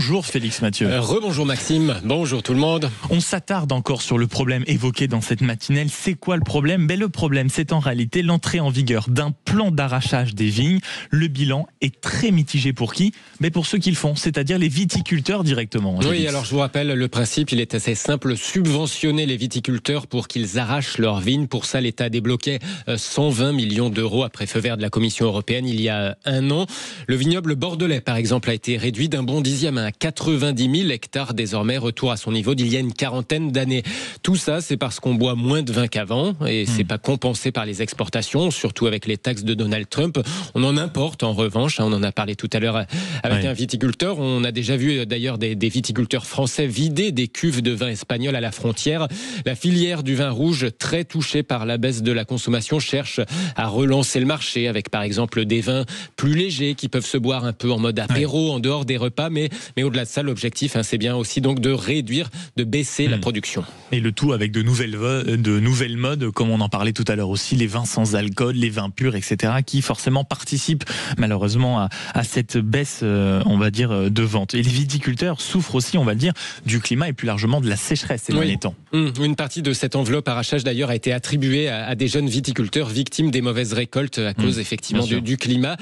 Bonjour Félix Mathieu. Rebonjour Maxime, bonjour tout le monde. On s'attarde encore sur le problème évoqué dans cette matinale. C'est quoi le problème ? Le problème, c'est en réalité l'entrée en vigueur d'un plan d'arrachage des vignes. Le bilan est très mitigé pour qui ? Pour ceux qui le font, c'est-à-dire les viticulteurs directement. Oui, alors je vous rappelle, le principe, il est assez simple. Subventionner les viticulteurs pour qu'ils arrachent leurs vignes. Pour ça, l'État a débloqué 120 millions d'euros après feu vert de la Commission européenne il y a un an. Le vignoble bordelais, par exemple, a été réduit d'un bon dixième à 90 000 hectares désormais, retour à son niveau d'il y a une quarantaine d'années. Tout ça, c'est parce qu'on boit moins de vin qu'avant et c'est pas compensé par les exportations, surtout avec les taxes de Donald Trump. On en importe en revanche, on en a parlé tout à l'heure avec un viticulteur. On a déjà vu d'ailleurs des viticulteurs français vider des cuves de vin espagnol à la frontière. La filière du vin rouge, très touchée par la baisse de la consommation, cherche à relancer le marché avec par exemple des vins plus légers qui peuvent se boire un peu en mode apéro, en dehors des repas, mais au-delà de ça, l'objectif, c'est bien aussi donc de réduire, de baisser la production. Et le tout avec de nouvelles modes, comme on en parlait tout à l'heure aussi, les vins sans alcool, les vins purs, etc., qui forcément participent malheureusement à cette baisse, on va dire, de vente. Et les viticulteurs souffrent aussi, on va dire, du climat et plus largement de la sécheresse ces derniers temps. Une partie de cette enveloppe arrachage d'ailleurs a été attribuée à des jeunes viticulteurs victimes des mauvaises récoltes à cause effectivement du climat.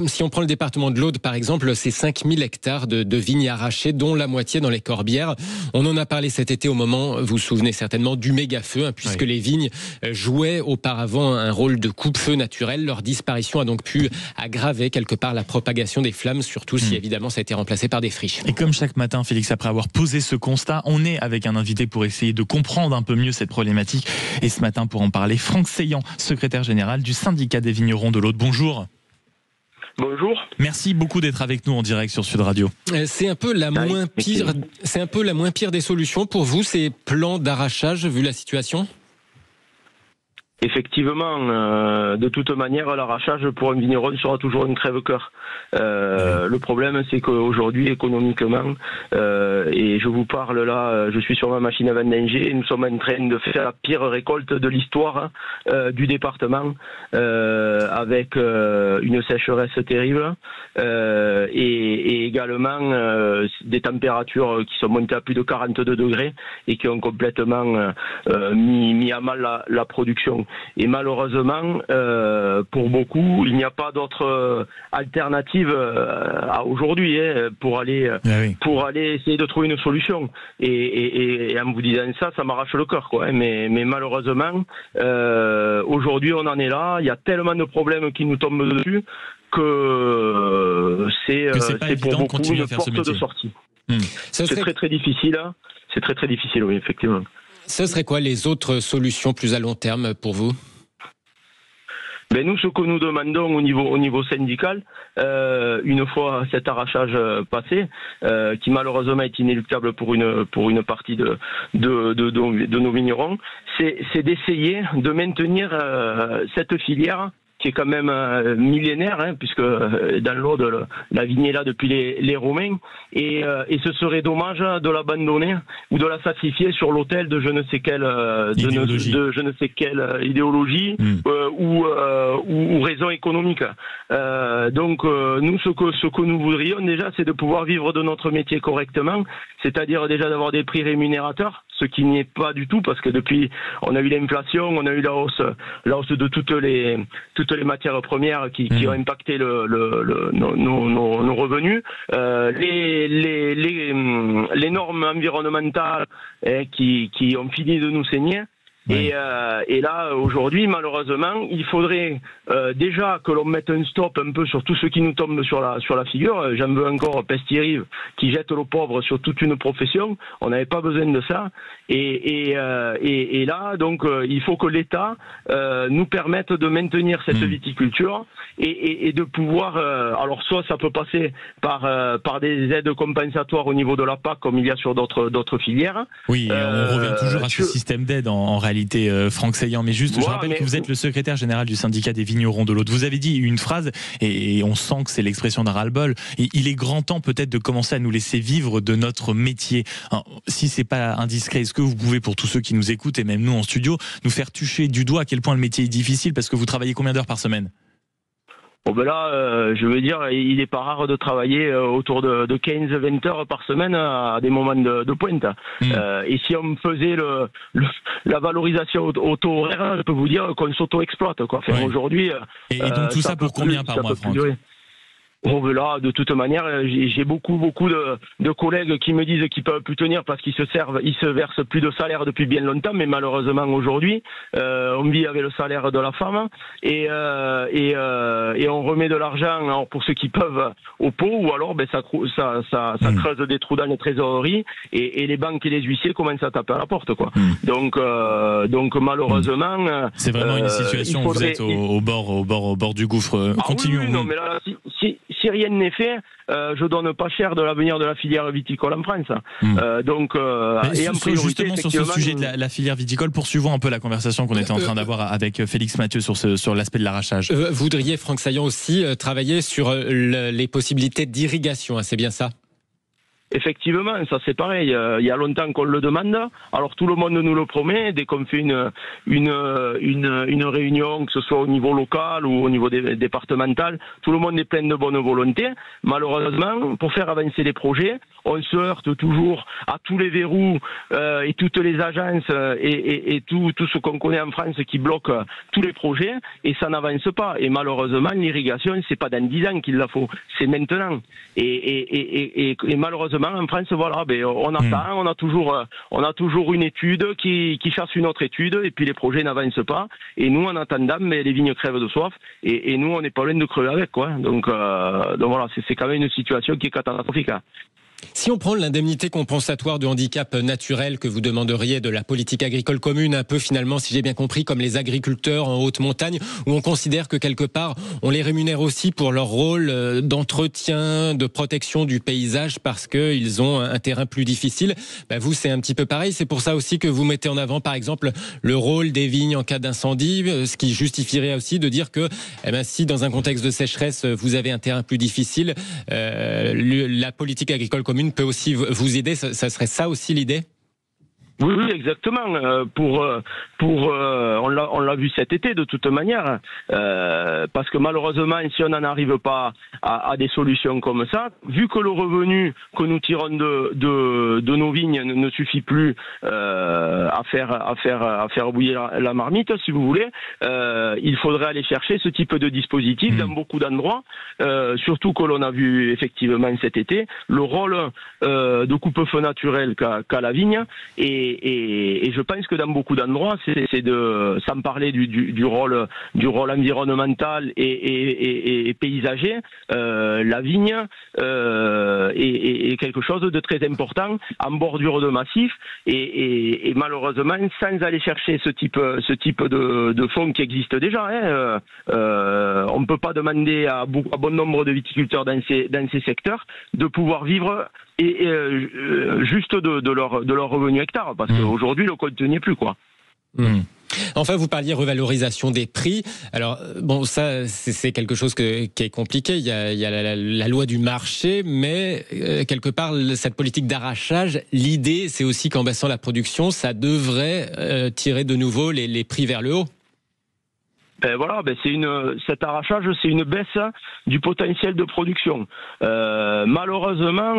Si on prend le département de l'Aude par exemple, c'est 5000 hectares de vignes arrachées, dont la moitié dans les Corbières. On en a parlé cet été au moment, vous vous souvenez certainement, du méga-feu, puisque les vignes jouaient auparavant un rôle de coupe-feu naturel. Leur disparition a donc pu aggraver quelque part la propagation des flammes, surtout si évidemment ça a été remplacé par des friches. Et comme chaque matin, Félix, après avoir posé ce constat, on est avec un invité pour essayer de comprendre un peu mieux cette problématique. Et ce matin, pour en parler, Franck Seillant, secrétaire général du syndicat des vignerons de l'Aude. Bonjour. Bonjour. Merci beaucoup d'être avec nous en direct sur Sud Radio. C'est un peu la moins pire des solutions pour vous, ces plans d'arrachage, vu la situation ? Effectivement, de toute manière, l'arrachage pour un vigneron sera toujours une crève-cœur. Le problème, c'est qu'aujourd'hui, économiquement, et je vous parle là, je suis sur ma machine à vendanger, et nous sommes en train de faire la pire récolte de l'histoire du département, avec une sécheresse terrible, et également des températures qui sont montées à plus de 42 degrés et qui ont complètement mis à mal la production. Et malheureusement, pour beaucoup, il n'y a pas d'autre alternative à aujourd'hui pour aller essayer de trouver une solution. Et en vous disant ça, ça m'arrache le cœur, quoi. Mais malheureusement, aujourd'hui, on en est là. Il y a tellement de problèmes qui nous tombent dessus que c'est pour beaucoup une porte de sortie. C'est très très difficile. C'est très très difficile, oui, effectivement. Ce serait quoi les autres solutions plus à long terme pour vous ? Nous, ce que nous demandons au niveau syndical, une fois cet arrachage passé, qui malheureusement est inéluctable pour une partie de nos vignerons, c'est d'essayer de maintenir cette filière qui est quand même millénaire, puisque dans l'Aude, la vigne est là depuis les Romains, et ce serait dommage de l'abandonner ou de la sacrifier sur l'autel de je ne sais quelle idéologie ou raison économique. Donc nous, ce que nous voudrions déjà, c'est de pouvoir vivre de notre métier correctement, c'est-à-dire déjà d'avoir des prix rémunérateurs, ce qui n'y est pas du tout, parce que depuis, on a eu l'inflation, on a eu la hausse de toutes les matières premières qui ont impacté nos revenus, les normes environnementales qui ont fini de nous saigner. Et là, aujourd'hui, malheureusement, il faudrait déjà que l'on mette un stop un peu sur tout ce qui nous tombe sur la figure. J'en veux encore Pestirive qui jette l'eau pauvre sur toute une profession. On n'avait pas besoin de ça. Et là, donc, il faut que l'État nous permette de maintenir cette viticulture et de pouvoir. Alors, soit ça peut passer par des aides compensatoires au niveau de la PAC, comme il y a sur d'autres filières. Oui, on revient toujours à ce système d'aide en réalité, Franck Seillant. Mais juste, je rappelle que vous êtes le secrétaire général du syndicat des vignerons de l'Aude. Vous avez dit une phrase, et on sent que c'est l'expression d'un ras-le-bol. Et il est grand temps peut-être de commencer à nous laisser vivre de notre métier. Alors, si c'est pas indiscret, est-ce que vous pouvez, pour tous ceux qui nous écoutent et même nous en studio, nous faire toucher du doigt à quel point le métier est difficile, parce que vous travaillez combien d'heures par semaine ? Bon ben là, je veux dire, il est pas rare de travailler autour de 15-20 heures par semaine à des moments de pointe. Et si on faisait la valorisation au taux horaire, je peux vous dire qu'on s'auto-exploite, quoi. Enfin, aujourd'hui. Et donc tout ça pour combien par mois, Franck ? Bon, ben là, de toute manière, j'ai beaucoup de collègues qui me disent qu'ils peuvent plus tenir parce qu'ils se versent plus de salaire depuis bien longtemps, mais malheureusement aujourd'hui, on vit avec le salaire de la femme et on remet de l'argent, alors pour ceux qui peuvent, au pot, ou alors ben ça creuse des trous dans les trésoreries et les banques et les huissiers commencent à taper à la porte, quoi. Donc malheureusement, c'est vraiment une situation où vous êtes au bord du gouffre. Continuons. Oui, non, mais là, si rien n'est fait, je donne pas cher de l'avenir de la filière viticole en France. Justement, sur ce sujet de la filière viticole, poursuivons un peu la conversation qu'on était en train d'avoir avec Félix Mathieu sur l'aspect de l'arrachage. Vous voudriez, Franck Saillant, aussi travailler sur les possibilités d'irrigation, hein, c'est bien ça ? Effectivement, ça c'est pareil. Il y a longtemps qu'on le demande. Alors tout le monde nous le promet. Dès qu'on fait une réunion, que ce soit au niveau local ou au niveau départemental, tout le monde est plein de bonne volonté. Malheureusement, pour faire avancer les projets, on se heurte toujours à tous les verrous et toutes les agences et tout ce qu'on connaît en France qui bloque tous les projets et ça n'avance pas. Et malheureusement, l'irrigation, c'est pas dans 10 ans qu'il la faut, c'est maintenant. Et malheureusement, en France, voilà, ben on attend, on a toujours une étude qui chasse une autre étude et puis les projets n'avancent pas. Et nous, en attendant, mais les vignes crèvent de soif et nous, on n'est pas loin de crever avec, quoi. Donc voilà, c'est quand même une situation qui est catastrophique, hein. Si on prend l'indemnité compensatoire de handicap naturel que vous demanderiez de la politique agricole commune, un peu finalement, si j'ai bien compris, comme les agriculteurs en haute montagne, où on considère que quelque part, on les rémunère aussi pour leur rôle d'entretien, de protection du paysage, parce qu'ils ont un terrain plus difficile. Ben vous, c'est un petit peu pareil. C'est pour ça aussi que vous mettez en avant, par exemple, le rôle des vignes en cas d'incendie, ce qui justifierait aussi de dire que, si dans un contexte de sécheresse, vous avez un terrain plus difficile, la politique agricole commune peut aussi vous aider. Ça serait ça aussi l'idée ? Oui, exactement. On l'a vu cet été de toute manière, parce que malheureusement, si on n'en arrive pas à des solutions comme ça, vu que le revenu que nous tirons de nos vignes ne suffit plus à faire bouillir la marmite, si vous voulez, il faudrait aller chercher ce type de dispositif dans beaucoup d'endroits, surtout que l'on a vu effectivement cet été le rôle de coupe-feu naturel qu'a la vigne et je pense que dans beaucoup d'endroits, c'est sans parler du rôle environnemental et paysager, la vigne est quelque chose de très important en bordure de massif et malheureusement, sans aller chercher ce type de fonds qui existe déjà, on ne peut pas demander à bon nombre de viticulteurs dans ces secteurs de pouvoir vivre juste de leur revenu hectare, parce qu'aujourd'hui le compte n'y est plus, quoi. Enfin, vous parliez revalorisation des prix. Alors, bon, ça, c'est quelque chose qui est compliqué. Il y a la loi du marché, mais quelque part, cette politique d'arrachage, l'idée, c'est aussi qu'en baissant la production, ça devrait tirer de nouveau les prix vers le haut. Voilà, cet arrachage, c'est une baisse du potentiel de production. Malheureusement,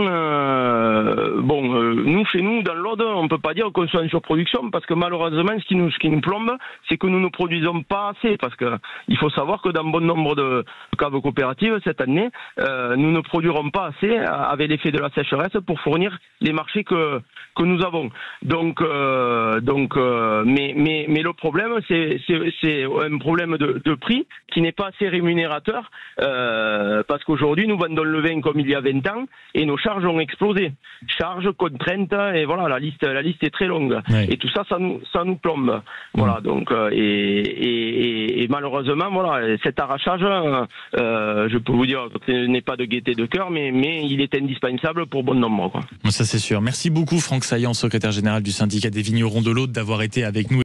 nous, chez nous, dans l'Aude, on peut pas dire qu'on soit en surproduction, parce que malheureusement, ce qui nous plombe, c'est que nous ne produisons pas assez, parce que il faut savoir que dans bon nombre de caves coopératives cette année, nous ne produirons pas assez avec l'effet de la sécheresse pour fournir les marchés que nous avons. Donc, mais le problème, c'est un problème de prix qui n'est pas assez rémunérateur, parce qu'aujourd'hui nous vendons le vin comme il y a 20 ans et nos charges ont explosé. Charges, contraintes, et voilà, la liste est très longue. Oui. Et tout ça nous plombe. Voilà, donc et malheureusement, voilà, cet arrachage, je peux vous dire que ce n'est pas de gaieté de cœur, mais il est indispensable pour bon nombre, quoi. Ça c'est sûr. Merci beaucoup Franck Saillant, secrétaire général du syndicat des vignerons de l'Aude, d'avoir été avec nous.